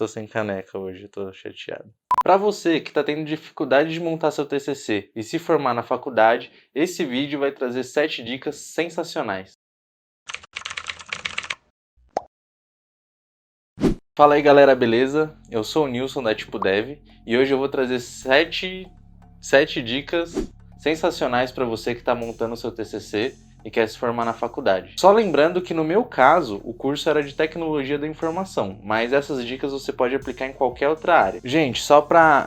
tô sem caneca hoje, tô chateado. Para você que está tendo dificuldade de montar seu TCC e se formar na faculdade, esse vídeo vai trazer 7 dicas sensacionais. Fala aí galera, beleza? Eu sou o Nilson da Tipo Dev e hoje eu vou trazer 7 dicas sensacionais para você que está montando o seu TCC e quer se formar na faculdade. Só lembrando que no meu caso, o curso era de Tecnologia da Informação, mas essas dicas você pode aplicar em qualquer outra área. Gente,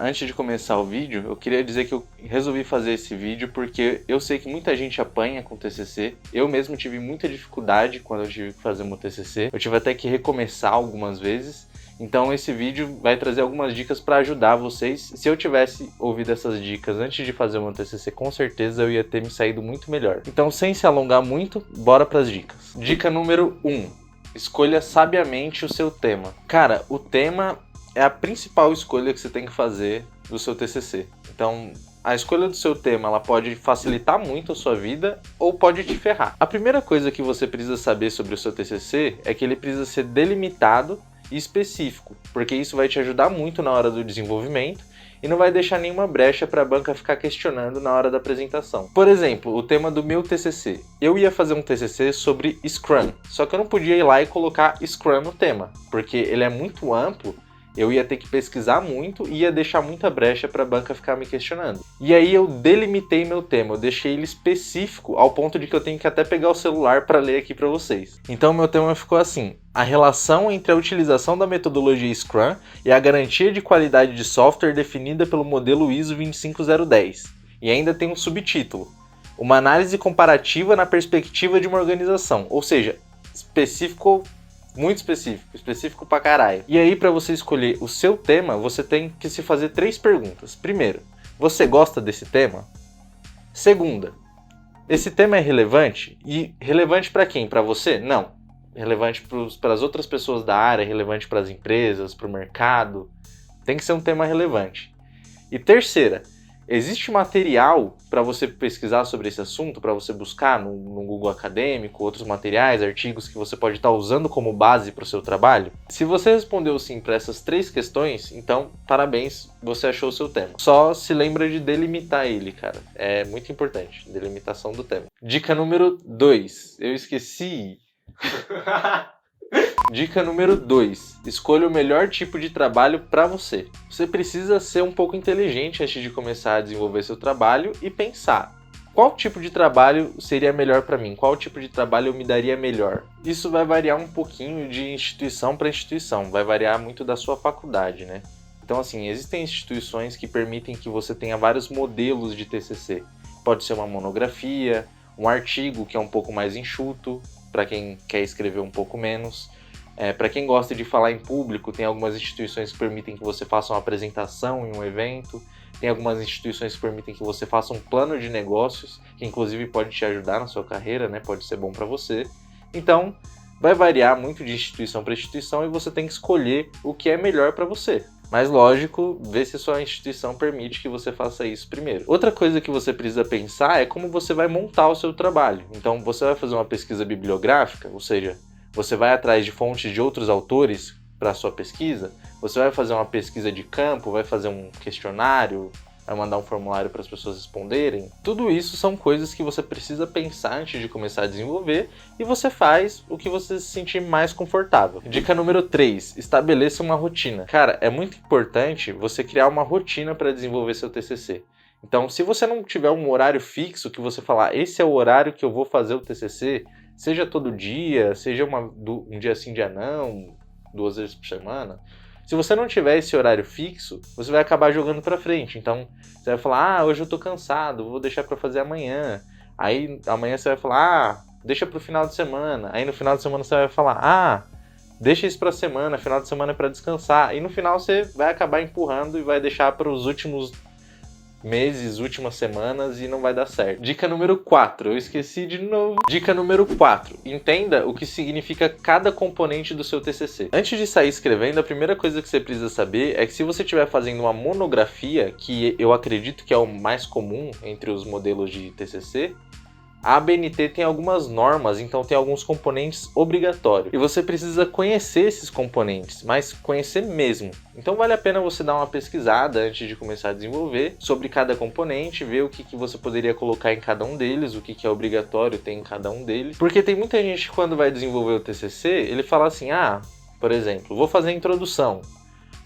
antes de começar o vídeo, eu queria dizer que eu resolvi fazer esse vídeo porque eu sei que muita gente apanha com TCC. Eu mesmo tive muita dificuldade quando eu tive que fazer meu TCC. Eu tive até que recomeçar algumas vezes. Então esse vídeo vai trazer algumas dicas para ajudar vocês. Se eu tivesse ouvido essas dicas antes de fazer o meu TCC, com certeza eu ia ter me saído muito melhor. Então, sem se alongar muito, bora para as dicas. Dica número 1. Escolha sabiamente o seu tema. Cara, o tema é a principal escolha que você tem que fazer do seu TCC. Então, a escolha do seu tema ela pode facilitar muito a sua vida ou pode te ferrar. A primeira coisa que você precisa saber sobre o seu TCC é que ele precisa ser delimitado e específico, porque isso vai te ajudar muito na hora do desenvolvimento e não vai deixar nenhuma brecha para a banca ficar questionando na hora da apresentação. Por exemplo, o tema do meu TCC. Eu ia fazer um TCC sobre Scrum, só que eu não podia ir lá e colocar Scrum no tema, porque ele é muito amplo. Eu ia ter que pesquisar muito e ia deixar muita brecha para a banca ficar me questionando. E aí eu delimitei meu tema, eu deixei ele específico ao ponto de que eu tenho que até pegar o celular para ler aqui para vocês. Então meu tema ficou assim: a relação entre a utilização da metodologia Scrum e a garantia de qualidade de software definida pelo modelo ISO 25010. E ainda tem um subtítulo: uma análise comparativa na perspectiva de uma organização, ou seja, muito específico pra caralho. E aí, pra você escolher o seu tema, você tem que se fazer 3 perguntas. Primeiro, você gosta desse tema? Segunda, esse tema é relevante? E relevante pra quem? Pra você? Não. Relevante para as outras pessoas da área, relevante para as empresas, para o mercado. Tem que ser um tema relevante. E terceira, existe material para você pesquisar sobre esse assunto, para você buscar no Google Acadêmico, outros materiais, artigos que você pode estar usando como base para o seu trabalho? Se você respondeu sim para essas 3 questões, então parabéns, você achou o seu tema. Só se lembra de delimitar ele, cara. É muito importante, delimitação do tema. Dica número 2. Eu esqueci. Dica número 2. Escolha o melhor tipo de trabalho para você. Você precisa ser um pouco inteligente antes de começar a desenvolver seu trabalho e pensar: qual tipo de trabalho seria melhor para mim? Qual tipo de trabalho eu me daria melhor? Isso vai variar um pouquinho de instituição para instituição, vai variar muito da sua faculdade, né? Então, assim, existem instituições que permitem que você tenha vários modelos de TCC. Pode ser uma monografia, um artigo que é um pouco mais enxuto, para quem quer escrever um pouco menos. Para quem gosta de falar em público, tem algumas instituições que permitem que você faça uma apresentação em um evento. Tem algumas instituições que permitem que você faça um plano de negócios, que inclusive pode te ajudar na sua carreira, né? Pode ser bom para você. Então, vai variar muito de instituição para instituição e você tem que escolher o que é melhor para você. Mas lógico, ver se a sua instituição permite que você faça isso primeiro. Outra coisa que você precisa pensar é como você vai montar o seu trabalho. Então, você vai fazer uma pesquisa bibliográfica, ou seja, você vai atrás de fontes de outros autores para a sua pesquisa, você vai fazer uma pesquisa de campo, vai fazer um questionário, vai mandar um formulário para as pessoas responderem. Tudo isso são coisas que você precisa pensar antes de começar a desenvolver e você faz o que você se sentir mais confortável. Dica número 3, estabeleça uma rotina. Cara, é muito importante você criar uma rotina para desenvolver seu TCC. Então, se você não tiver um horário fixo que você falar, esse é o horário que eu vou fazer o TCC, seja todo dia, seja um dia sim, dia não, 2 vezes por semana. Se você não tiver esse horário fixo, você vai acabar jogando pra frente. Então, você vai falar, hoje eu tô cansado, vou deixar pra fazer amanhã. Aí, amanhã você vai falar, deixa pro final de semana. Aí, no final de semana você vai falar, deixa isso pra semana, final de semana é pra descansar. E no final você vai acabar empurrando e vai deixar pros últimos meses, últimas semanas e não vai dar certo. Dica número 4, eu esqueci de novo. Dica número 4, entenda o que significa cada componente do seu TCC. Antes de sair escrevendo, a primeira coisa que você precisa saber é que se você estiver fazendo uma monografia, que eu acredito que é o mais comum entre os modelos de TCC, A ABNT tem algumas normas, então tem alguns componentes obrigatórios. E você precisa conhecer esses componentes, mas conhecer mesmo. Então vale a pena você dar uma pesquisada antes de começar a desenvolver sobre cada componente, ver o que você poderia colocar em cada um deles, o que é obrigatório ter em cada um deles. Porque tem muita gente que quando vai desenvolver o TCC, ele fala assim, por exemplo, vou fazer a introdução.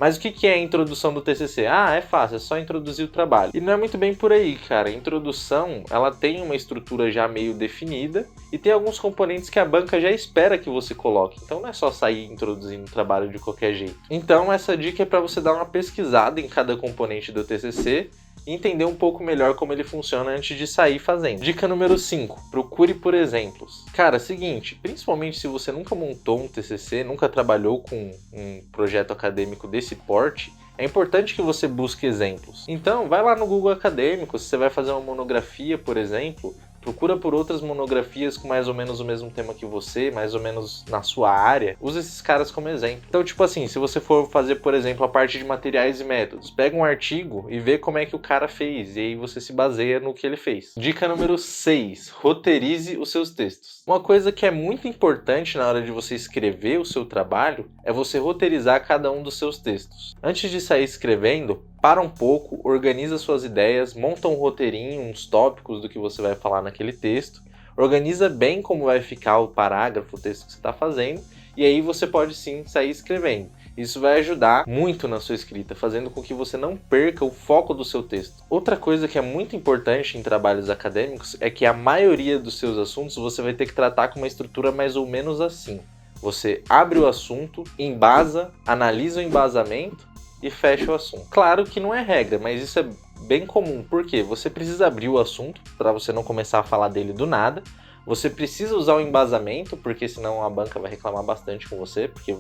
Mas o que é a introdução do TCC? É fácil, é só introduzir o trabalho. E não é muito bem por aí, cara. A introdução, ela tem uma estrutura já meio definida e tem alguns componentes que a banca já espera que você coloque. Então não é só sair introduzindo o trabalho de qualquer jeito. Então essa dica é para você dar uma pesquisada em cada componente do TCC e entender um pouco melhor como ele funciona antes de sair fazendo. Dica número 5. Procure por exemplos. Cara, seguinte, principalmente se você nunca montou um TCC, nunca trabalhou com um projeto acadêmico desse porte, é importante que você busque exemplos. Então, vai lá no Google Acadêmico, se você vai fazer uma monografia, por exemplo, procura por outras monografias com mais ou menos o mesmo tema que você, mais ou menos na sua área. Usa esses caras como exemplo. Então, tipo assim, se você for fazer, por exemplo, a parte de materiais e métodos, pega um artigo e vê como é que o cara fez, e aí você se baseia no que ele fez. Dica número 6. Roteirize os seus textos. Uma coisa que é muito importante na hora de você escrever o seu trabalho é você roteirizar cada um dos seus textos. Antes de sair escrevendo, para um pouco, organiza suas ideias, monta um roteirinho, uns tópicos do que você vai falar naquele texto, organiza bem como vai ficar o parágrafo, o texto que você está fazendo, e aí você pode sim sair escrevendo. Isso vai ajudar muito na sua escrita, fazendo com que você não perca o foco do seu texto. Outra coisa que é muito importante em trabalhos acadêmicos é que a maioria dos seus assuntos você vai ter que tratar com uma estrutura mais ou menos assim. Você abre o assunto, embasa, analisa o embasamento, e fecha o assunto. Claro que não é regra, mas isso é bem comum, porque você precisa abrir o assunto para você não começar a falar dele do nada, você precisa usar o embasamento, porque senão a banca vai reclamar bastante com você, porque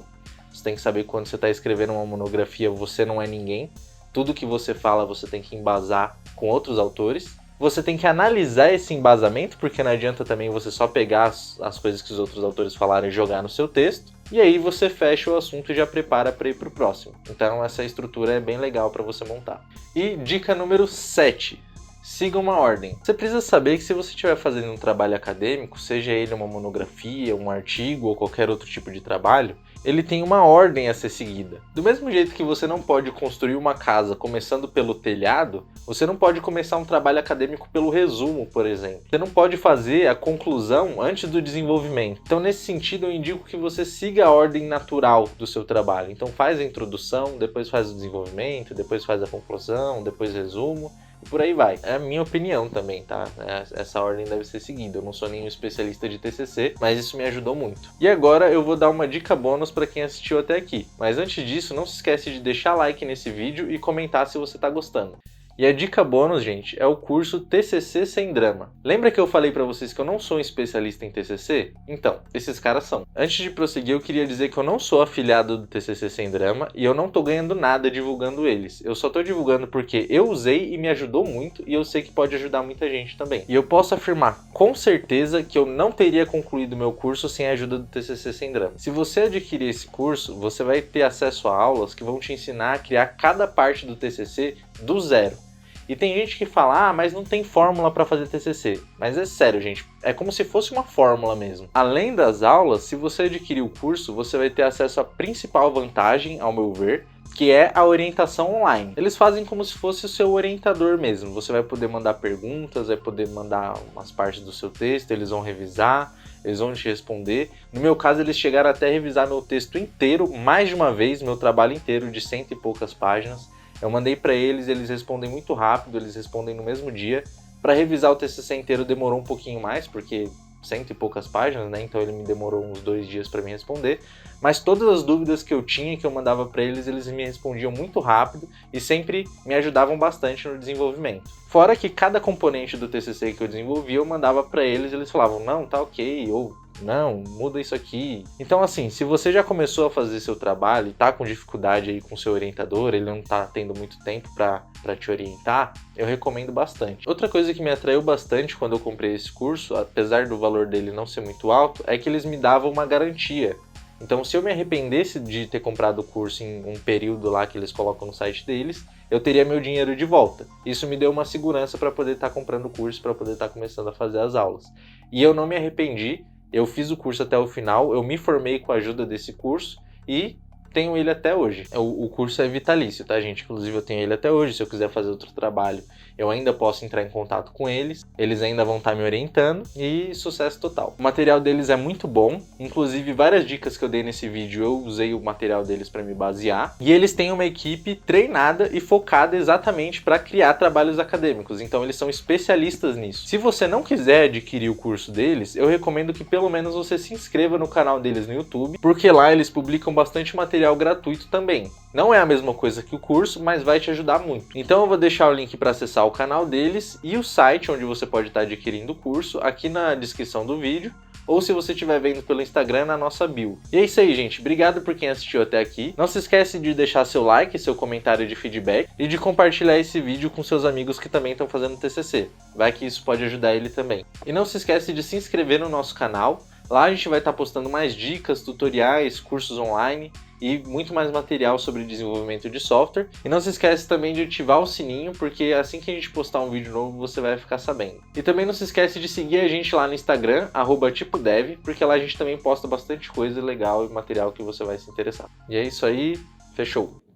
você tem que saber que quando você está escrevendo uma monografia, você não é ninguém, tudo que você fala você tem que embasar com outros autores. Você tem que analisar esse embasamento, porque não adianta também você só pegar as coisas que os outros autores falaram e jogar no seu texto. E aí você fecha o assunto e já prepara para ir para o próximo. Então essa estrutura é bem legal para você montar. E dica número 7. Siga uma ordem. Você precisa saber que se você estiver fazendo um trabalho acadêmico, seja ele uma monografia, um artigo ou qualquer outro tipo de trabalho, ele tem uma ordem a ser seguida. Do mesmo jeito que você não pode construir uma casa começando pelo telhado, você não pode começar um trabalho acadêmico pelo resumo, por exemplo. Você não pode fazer a conclusão antes do desenvolvimento. Então, nesse sentido, eu indico que você siga a ordem natural do seu trabalho. Então, faz a introdução, depois faz o desenvolvimento, depois faz a conclusão, depois resumo. E por aí vai. É a minha opinião também, tá? Essa ordem deve ser seguida. Eu não sou nenhum especialista de TCC, mas isso me ajudou muito. E agora eu vou dar uma dica bônus para quem assistiu até aqui. Mas antes disso, não se esquece de deixar like nesse vídeo e comentar se você tá gostando. E a dica bônus, gente, é o curso TCC Sem Drama. Lembra que eu falei pra vocês que eu não sou um especialista em TCC? Então, esses caras são. Antes de prosseguir, eu queria dizer que eu não sou afiliado do TCC Sem Drama e eu não tô ganhando nada divulgando eles. Eu só tô divulgando porque eu usei e me ajudou muito e eu sei que pode ajudar muita gente também. E eu posso afirmar com certeza que eu não teria concluído meu curso sem a ajuda do TCC Sem Drama. Se você adquirir esse curso, você vai ter acesso a aulas que vão te ensinar a criar cada parte do TCC do zero. E tem gente que fala, mas não tem fórmula para fazer TCC. Mas é sério, gente, é como se fosse uma fórmula mesmo. Além das aulas, se você adquirir o curso, você vai ter acesso à principal vantagem, ao meu ver, que é a orientação online. Eles fazem como se fosse o seu orientador mesmo. Você vai poder mandar perguntas, vai poder mandar umas partes do seu texto, eles vão revisar, eles vão te responder. No meu caso, eles chegaram até a revisar meu texto inteiro, mais de uma vez, meu trabalho inteiro de 100 e poucas páginas. Eu mandei para eles, eles respondem muito rápido, eles respondem no mesmo dia. Para revisar o TCC inteiro demorou um pouquinho mais, porque 100 e poucas páginas, né? Então ele me demorou uns 2 dias para me responder. Mas todas as dúvidas que eu tinha, que eu mandava para eles, eles me respondiam muito rápido e sempre me ajudavam bastante no desenvolvimento. Fora que cada componente do TCC que eu desenvolvia, eu mandava para eles, eles falavam, não, tá ok, ou não, muda isso aqui. Então assim, se você já começou a fazer seu trabalho e tá com dificuldade aí com seu orientador, ele não tá tendo muito tempo para te orientar, eu recomendo bastante. Outra coisa que me atraiu bastante quando eu comprei esse curso, apesar do valor dele não ser muito alto, é que eles me davam uma garantia. Então, se eu me arrependesse de ter comprado o curso em um período lá que eles colocam no site deles, eu teria meu dinheiro de volta. Isso me deu uma segurança para poder estar comprando o curso, para poder estar começando a fazer as aulas. E eu não me arrependi, eu fiz o curso até o final, eu me formei com a ajuda desse curso e tenho ele até hoje. O curso é vitalício, tá, gente? Inclusive eu tenho ele até hoje. Se eu quiser fazer outro trabalho, eu ainda posso entrar em contato com eles. Eles ainda vão estar me orientando e sucesso total. O material deles é muito bom. Inclusive, várias dicas que eu dei nesse vídeo, eu usei o material deles para me basear. E eles têm uma equipe treinada e focada exatamente para criar trabalhos acadêmicos. Então, eles são especialistas nisso. Se você não quiser adquirir o curso deles, eu recomendo que pelo menos você se inscreva no canal deles no YouTube, porque lá eles publicam bastante material gratuito também. Não é a mesma coisa que o curso, mas vai te ajudar muito. Então eu vou deixar o link para acessar o canal deles e o site onde você pode estar adquirindo o curso aqui na descrição do vídeo, ou se você estiver vendo pelo Instagram, na nossa bio. E é isso aí, gente. Obrigado por quem assistiu até aqui. Não se esquece de deixar seu like, seu comentário de feedback e de compartilhar esse vídeo com seus amigos que também estão fazendo TCC. Vai que isso pode ajudar ele também. E não se esquece de se inscrever no nosso canal. Lá a gente vai estar postando mais dicas, tutoriais, cursos online e muito mais material sobre desenvolvimento de software. E não se esquece também de ativar o sininho, porque assim que a gente postar um vídeo novo, você vai ficar sabendo. E também não se esquece de seguir a gente lá no Instagram, @tipodev, porque lá a gente também posta bastante coisa legal e material que você vai se interessar. E é isso aí, fechou!